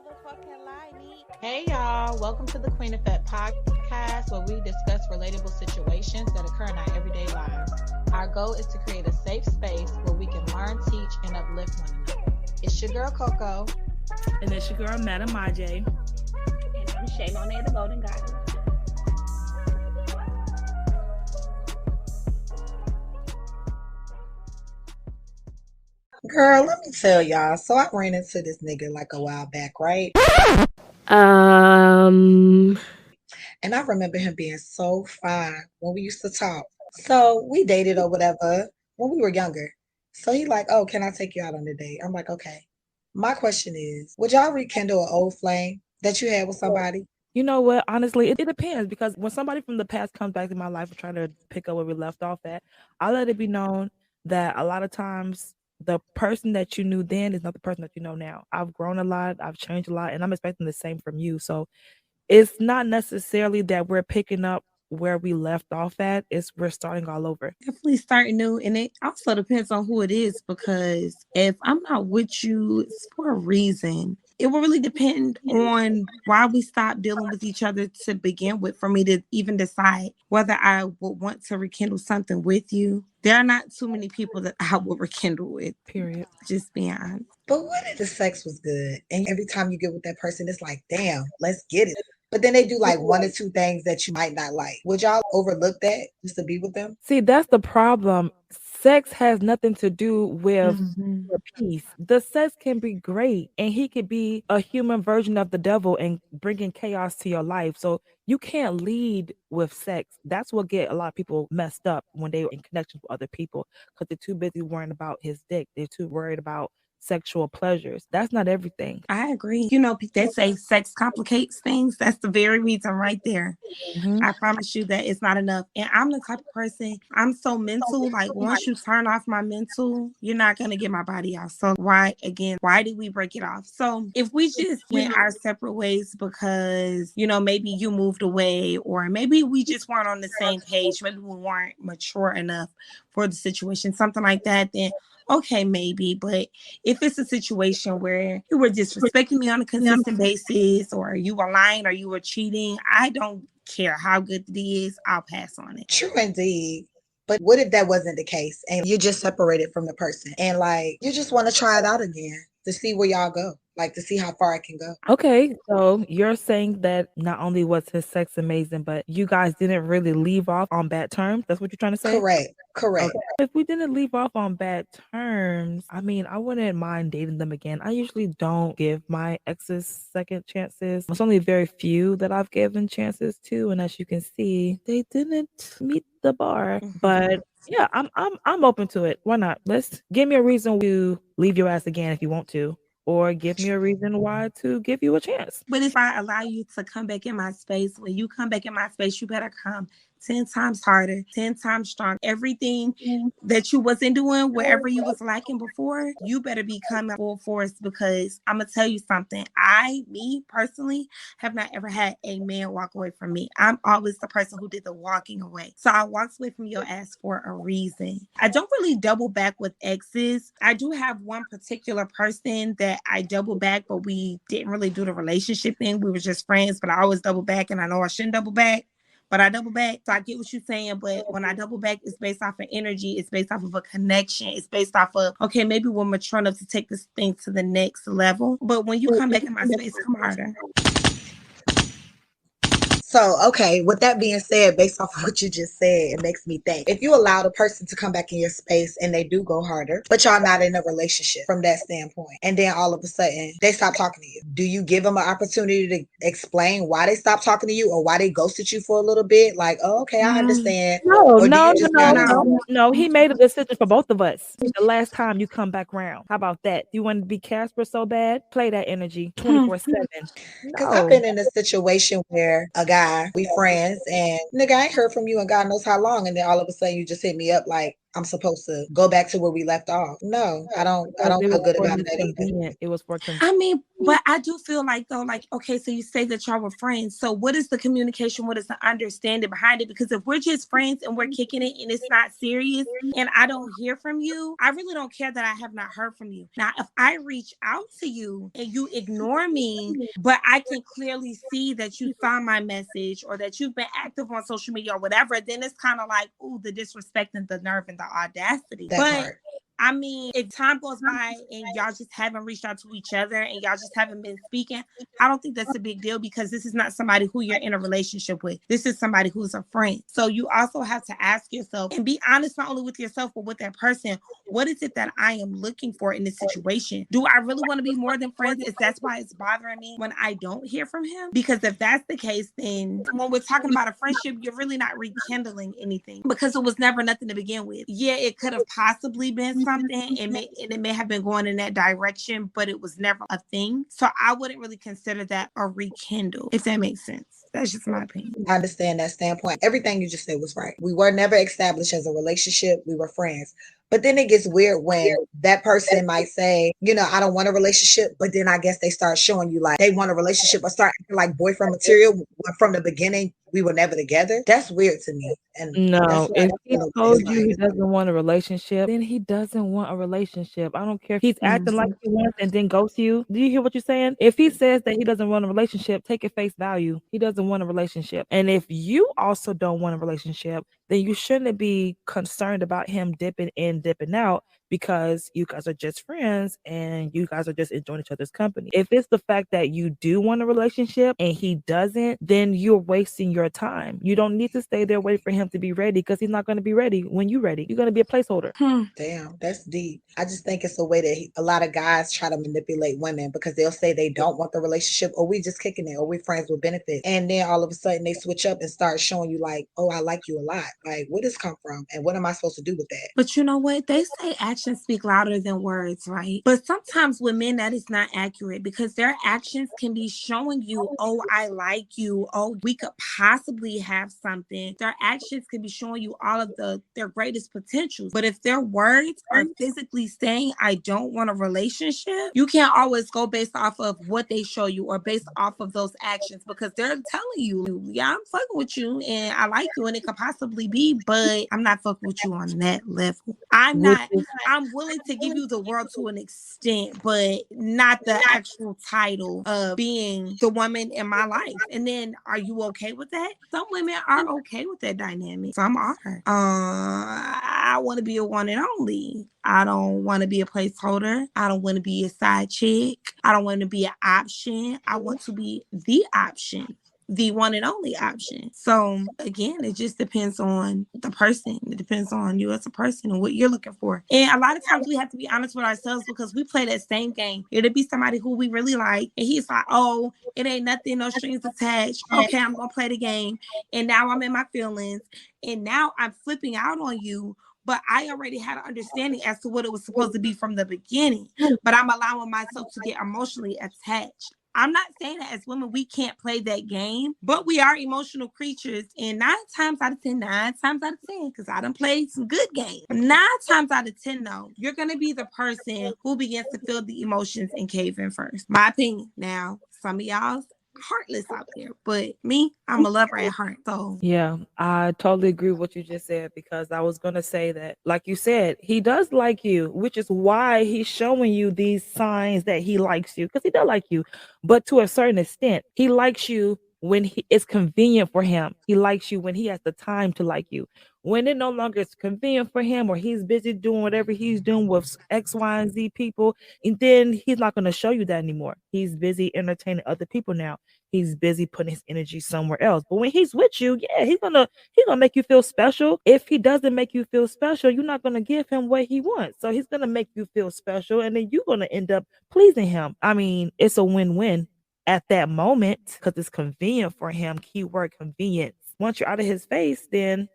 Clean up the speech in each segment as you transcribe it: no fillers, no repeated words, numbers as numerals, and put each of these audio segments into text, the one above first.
motherfucking lie, Neek. Hey y'all, welcome to the Queen Effect podcast where we discuss relatable situations that occur in our everyday lives. Our goal is to create a safe space where we can learn, teach, and uplift one another. It's your girl Coco. And it's your girl Madam Aj. And I'm Shay Monet, the Golden Goddess. Girl, let me tell y'all. So I ran into this nigga like a while back, right? And I remember him being so fine when we used to talk. So we dated or whatever when we were younger. So he like, oh, can I take you out on a date? I'm like, okay. My question is, would y'all rekindle an old flame that you had with somebody? You know what? Honestly, it depends because when somebody from the past comes back to my life and trying to pick up where we left off at, I let it be known that a lot of times the person that you knew then is not the person that you know now. I've grown a lot, I've changed a lot, and I'm expecting the same from you. So it's not necessarily that we're picking up where we left off at, it's we're starting all over. Definitely starting new, and it also depends on who it is, because if I'm not with you, it's for a reason. It will really depend on why we stopped dealing with each other to begin with for me to even decide whether I would want to rekindle something with you. There are not too many people that I would rekindle with. Period. Just being honest. But what if the sex was good? And every time you get with that person, it's like, damn, let's get it. But then they do like one or two things that you might not like. Would y'all overlook that just to be with them? See, that's the problem. Sex has nothing to do with your peace. The sex can be great, and he could be a human version of the devil and bringing chaos to your life. So you can't lead with sex. That's what get a lot of people messed up when they're in connection with other people because they're too busy worrying about his dick. They're too worried about sexual pleasures. That's not everything. I agree. You know, they say sex complicates things. That's the very reason right there. I promise you that it's not enough. And I'm the type of person, I'm so mental. Like once you turn off my mental, you're not going to get my body off. So why did we break it off? So if we just went our separate ways because, you know, maybe you moved away or maybe we just weren't on the same page, maybe we weren't mature enough for the situation, something like that, then okay, maybe. But if it's a situation where you were disrespecting me on a consistent basis, or you were lying, or you were cheating, I don't care how good it is, I'll pass on it. True indeed. But what if that wasn't the case and you're just separated from the person and like you just want to try it out again to see where y'all go, like to see how far it can go? Okay, so you're saying that not only was his sex amazing, but you guys didn't really leave off on bad terms. That's what you're trying to say? Correct. Okay. If we didn't leave off on bad terms, I mean, I wouldn't mind dating them again. I usually don't give my exes second chances. It's only very few that I've given chances to, and as you can see, they didn't meet the bar. But yeah, I'm open to it. Why not? Let's give me a reason to leave your ass again if you want to, or give me a reason why to give you a chance. But if I allow you to come back in my space, when you come back in my space, you better come 10 times harder, 10 times strong. Everything that you wasn't doing, wherever you was lacking before, you better be coming full force, because I'm going to tell you something. Me personally, have not ever had a man walk away from me. I'm always the person who did the walking away. So I walked away from your ass for a reason. I don't really double back with exes. I do have one particular person that I double back, but we didn't really do the relationship thing. We were just friends, but I always double back, and I know I shouldn't double back. But I double back. So I get what you're saying. But when I double back, it's based off of energy. It's based off of a connection. It's based off of, okay, maybe we're mature enough to take this thing to the next level. But when you come back in my space, come harder. So, okay, with that being said, based off of what you just said, it makes me think. If you allow the person to come back in your space and they do go harder, but y'all not in a relationship from that standpoint, and then all of a sudden they stop talking to you, do you give them an opportunity to explain why they stopped talking to you or why they ghosted you for a little bit? Like, oh, okay, I understand. No. He made a decision for both of us. The last time you come back around, how about that? You want to be Casper so bad? Play that energy 24/7. Because I've been in a situation where a guy, we friends, and nigga, I ain't heard from you in God knows how long, and then all of a sudden you just hit me up like, I'm supposed to go back to where we left off. No, I don't Because it feel was good for about his that either. convenience. It was for I mean, but I do feel like though, like, okay, so you say that y'all were friends. So what is the communication? What is the understanding behind it? Because if we're just friends and we're kicking it and it's not serious and I don't hear from you, I really don't care that I have not heard from you. Now, if I reach out to you and you ignore me, but I can clearly see that you saw my message or that you've been active on social media or whatever, then it's kind of like, ooh, the disrespect and the nerve and the audacity. That But part. I mean, if time goes by and y'all just haven't reached out to each other and y'all just haven't been speaking, I don't think that's a big deal because this is not somebody who you're in a relationship with. This is somebody who's a friend. So you also have to ask yourself and be honest, not only with yourself, but with that person. What is it that I am looking for in this situation? Do I really want to be more than friends? Is that why it's bothering me when I don't hear from him? Because if that's the case, then when we're talking about a friendship, you're really not rekindling anything because it was never nothing to begin with. Yeah, it could have possibly been something and it may have been going in that direction, but it was never a thing. So I wouldn't really consider that a rekindle, if that makes sense. That's just my opinion. I understand that standpoint. Everything you just said was right. We were never established as a relationship. We were friends. But then it gets weird when that person might say, I don't want a relationship, but then I guess they start showing you like they want a relationship or start acting like boyfriend material when from the beginning we were never together. That's weird to me. And that's No, what I if he feel like told it's you he like. doesn't want a relationship, then he doesn't want a relationship. I don't care if he's acting like he wants and then ghosts you. Do you hear what you're saying? If he says that he doesn't want a relationship, take it face value. He doesn't want a relationship. And if you also don't want a relationship, then you shouldn't be concerned about him dipping in, dipping out because you guys are just friends and you guys are just enjoying each other's company. If it's the fact that you do want a relationship and he doesn't, then you're wasting your time. You don't need to stay there waiting for him to be ready because he's not going to be ready when you're ready. You're going to be a placeholder. Damn, that's deep. I just think it's a way that a lot of guys try to manipulate women because they'll say they don't want the relationship or we just kicking it or we friends with benefits. And then all of a sudden they switch up and start showing you like, oh, I like you a lot. Like, where does this come from? And what am I supposed to do with that? But you know what? They say actions speak louder than words, right? But sometimes with men, that is not accurate because their actions can be showing you, oh, I like you. Oh, we could possibly have something. Their actions can be showing you all of their greatest potentials. But if their words are physically saying, I don't want a relationship, you can't always go based off of what they show you or based off of those actions because they're telling you, yeah, I'm fucking with you and I like you and it could possibly be, but I'm not fucking with you on that level. I'm willing to give you the world to an extent, but not the actual title of being the woman in my life. And then are you okay with that? Some women are okay with that dynamic. Some are. I want to be a one and only. I don't want to be a placeholder. I don't want to be a side chick. I don't want to be an option. I want to be the option, the one and only option. So again, it just depends on the person. It depends on you as a person and what you're looking for. And a lot of times we have to be honest with ourselves because we play that same game. It'll be somebody who we really like and he's like, oh, it ain't nothing, no strings attached. Okay, I'm gonna play the game. And now I'm in my feelings and now I'm flipping out on you. But I already had an understanding as to what it was supposed to be from the beginning. But I'm allowing myself to get emotionally attached. I'm not saying that as women, we can't play that game, but we are emotional creatures. And 9 times out of 10, because I done played some good games. 9 times out of 10, though, you're going to be the person who begins to feel the emotions and cave in first. My opinion. Now, some of y'all's heartless out there, but me, I'm a lover at heart. So Yeah, I totally agree with what you just said because I was going to say that, like you said, he does like you, which is why he's showing you these signs that he likes you because he does like you. But to a certain extent, he likes you when it's convenient for him. He likes you when he has the time to like you. When it no longer is convenient for him or he's busy doing whatever he's doing with X, Y, and Z people, and then he's not going to show you that anymore. He's busy entertaining other people now. He's busy putting his energy somewhere else. But when he's with you, yeah, he's gonna make you feel special. If he doesn't make you feel special, you're not gonna give him what he wants. So he's gonna make you feel special, and then you're gonna end up pleasing him. I mean, it's a win-win at that moment because it's convenient for him. Keyword convenience. Once you're out of his face, then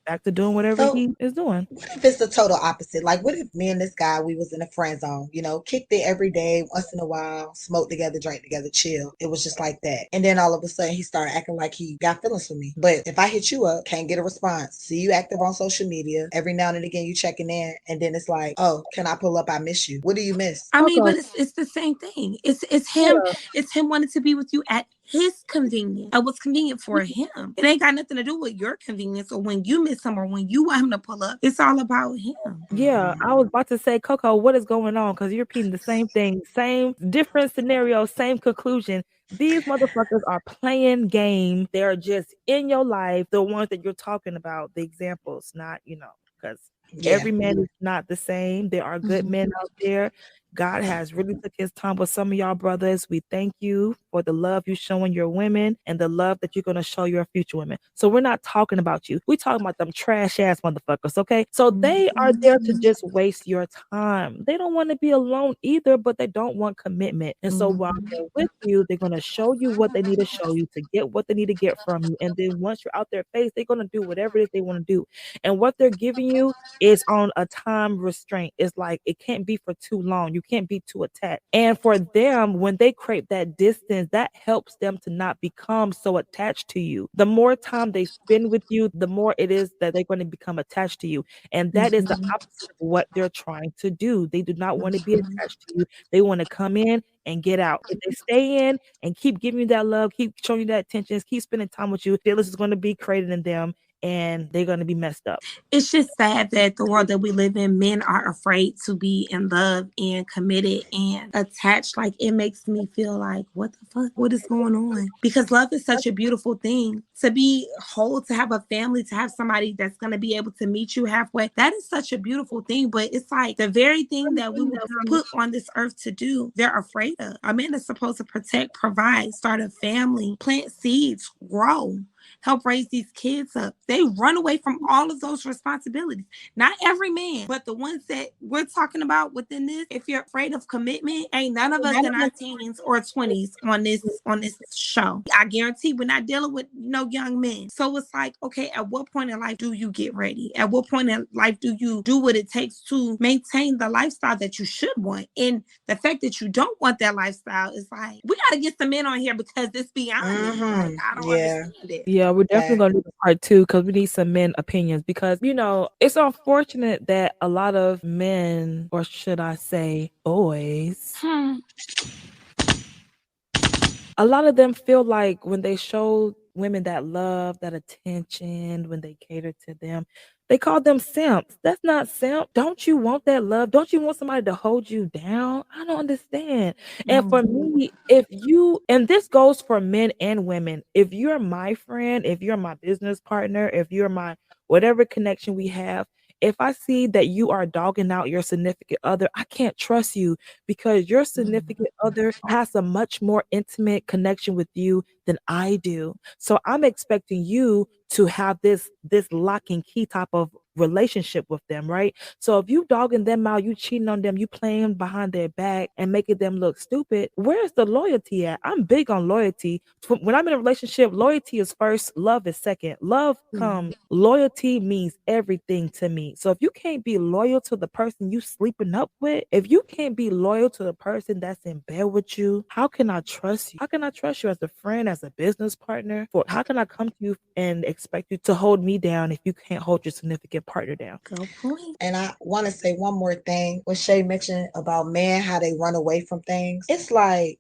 back to doing whatever So he is doing. what if it's the total opposite? Like, what if me and this guy, we was in a friend zone, you know, kicked it every day, once in a while, smoked together, drank together, chill. It was just like that. And then all of a sudden he started acting like he got feelings for me. But if I hit you up, can't get a response. See you active on social media. Every now and again you checking in. And then it's like, oh, can I pull up? I miss you. What do you miss? I mean, Coco, but it's the same thing. It's him. yeah, It's him wanting to be with you at his convenience. At what's convenient for him. It ain't got nothing to do with your convenience or when you miss him or when you want him to pull up. It's all about him. yeah. I was about to say, Coco, what is going on? Because you're repeating the same thing, same different scenario, same conclusion. These motherfuckers are playing games. They're just in your life, the ones that you're talking about, the examples, not, because Yeah. every man is not the same. There are good men out there. God has really took his time with some of y'all brothers. We thank you for the love you showing your women and the love that you're going to show your future women. So we're not talking about you. We're talking about them trash ass motherfuckers, okay? So they are there to just waste your time. They don't want to be alone either, but they don't want commitment. And so while they're with you, they're going to show you what they need to show you to get what they need to get from you. And then once you're out their face, they're going to do whatever it is they want to do. And what they're giving you is on a time restraint. It's like it can't be for too long. You can't be too attached. And for them, when they create that distance, that helps them to not become so attached to you. The more time they spend with you, the more it is that they're going to become attached to you. And that is the opposite of what they're trying to do. They do not want to be attached to you. They want to come in and get out. If they stay in and keep giving you that love, keep showing you that attention, keep spending time with you, feelings is going to be created in them and they're going to be messed up. It's just sad that the world that we live in, men are afraid to be in love and committed and attached. Like, it makes me feel like, what the fuck? What is going on? Because love is such a beautiful thing. To be whole, to have a family, to have somebody that's going to be able to meet you halfway. That is such a beautiful thing. But it's like the very thing that we were put on this earth to do, they're afraid of. A man is supposed to protect, provide, start a family, plant seeds, grow, help raise these kids up. They run away from all of those responsibilities. Not every man, but the ones that we're talking about within this. If you're afraid of commitment, ain't none of us in our teens or 20s on this show. I guarantee we're not dealing with no young men. So it's like, okay, at what point in life do you get ready? At what point in life do you do what it takes to maintain the lifestyle that you should want? And the fact that you don't want that lifestyle is like, we got to get some men on here because it's beyond it. Like, I don't understand it. Yeah, we're definitely going to do part 2 because we need some men opinions because, it's unfortunate that a lot of men, or should I say boys, a lot of them feel like when they show women that love, that attention, when they cater to them, they call them simps. That's not simp. Don't you want that love? Don't you want somebody to hold you down? I don't understand. And for me, and this goes for men and women, if you're my friend, if you're my business partner, if you're my whatever connection we have, if I see that you are dogging out your significant other, I can't trust you because your significant other has a much more intimate connection with you than I do. So I'm expecting you to have this lock and key type of relationship with them, right? So if you dogging them out, you cheating on them, you playing behind their back and making them look stupid, where's the loyalty at? I'm big on loyalty. When I'm in a relationship, loyalty is first, love is second. Love comes, loyalty means everything to me. So if you can't be loyal to the person you sleeping up with, if you can't be loyal to the person that's in bed with you, how can I trust you? How can I trust you as a friend, as a business partner? How can I come to you and expect you to hold me down if you can't hold your significant partner down? Good point. And I want to say one more thing. What Shay mentioned about men, how they run away from things. It's like,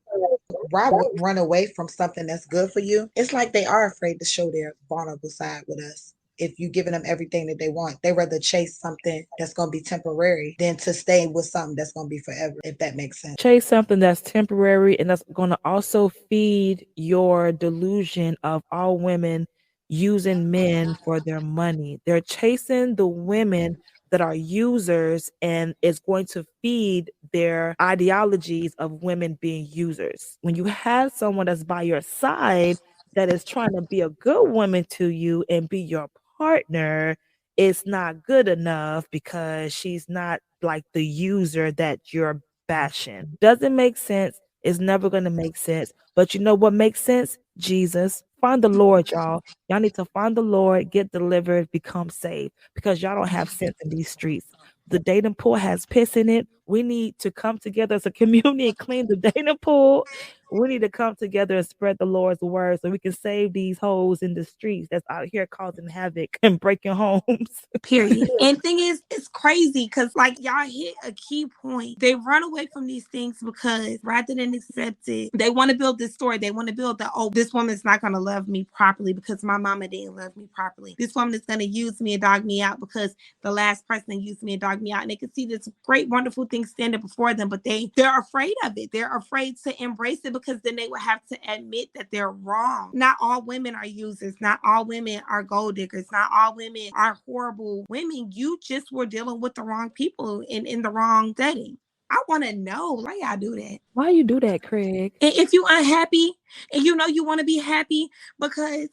why run away from something that's good for you? It's like they are afraid to show their vulnerable side with us. If you're giving them everything that they want, they rather chase something that's going to be temporary than to stay with something that's going to be forever, if that makes sense. Chase something that's temporary and that's going to also feed your delusion of all women using men for their money. They're chasing the women that are users, and it's going to feed their ideologies of women being users. When you have someone that's by your side that is trying to be a good woman to you and be your partner, it's not good enough because she's not like the user that you're bashing. Doesn't make sense. It's never going to make sense. But you know what makes sense? Jesus. Find the Lord, y'all. Y'all need to find the Lord, get delivered, become saved, because y'all don't have sense in these streets. The dating pool has piss in it. We need to come together as a community and clean the dating pool. We need to come together and spread the Lord's word so we can save these hoes in the streets that's out here causing havoc and breaking homes. Period. And thing is, it's crazy because like y'all hit a key point. They run away from these things because rather than accept it, they want to build this story. They want to build the, oh, this woman's not going to love me properly because my mama didn't love me properly. This woman is going to use me and dog me out because the last person used me and dogged me out. And they can see this great, wonderful thing standing before them, but they're afraid of it. They're afraid to embrace it because then they will have to admit that they're wrong. Not all women are users. Not all women are gold diggers. Not all women are horrible women. You just were dealing with the wrong people in the wrong setting. I want to know why y'all do that. Why you do that, Craig? And if you unhappy and you know you want to be happy, because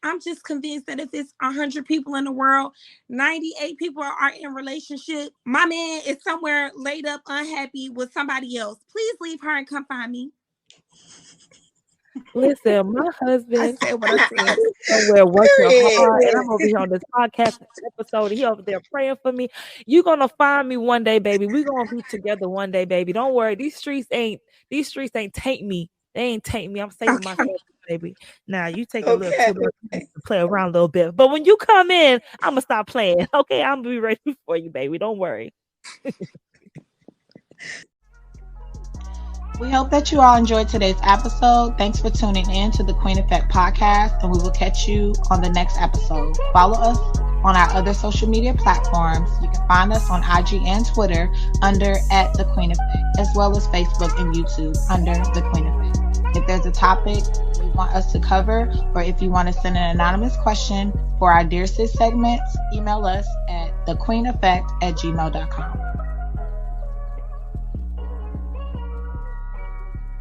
I'm just convinced that if it's 100 people in the world, 98 people are in relationship. My man is somewhere laid up unhappy with somebody else. Please leave her and come find me. Listen, my husband I said what I said. somewhere working hard, and I'm over here on this podcast episode. He over there praying for me. You're gonna find me one day, baby. We're gonna be together one day, baby. Don't worry. These streets ain't take me. They ain't take me. I'm saving myself, baby. Now you take a little too much to play around a little bit. But when you come in, I'm gonna stop playing. Okay, I'm gonna be ready for you, baby. Don't worry. We hope that you all enjoyed today's episode. Thanks for tuning in to the Queen Effect podcast, and we will catch you on the next episode. Follow us on our other social media platforms. You can find us on IG and Twitter under @TheQueenEffect, as well as Facebook and YouTube under The Queen Effect. If there's a topic you want us to cover, or if you want to send an anonymous question for our Dear Sis segments, email us at thequeeneffect@gmail.com.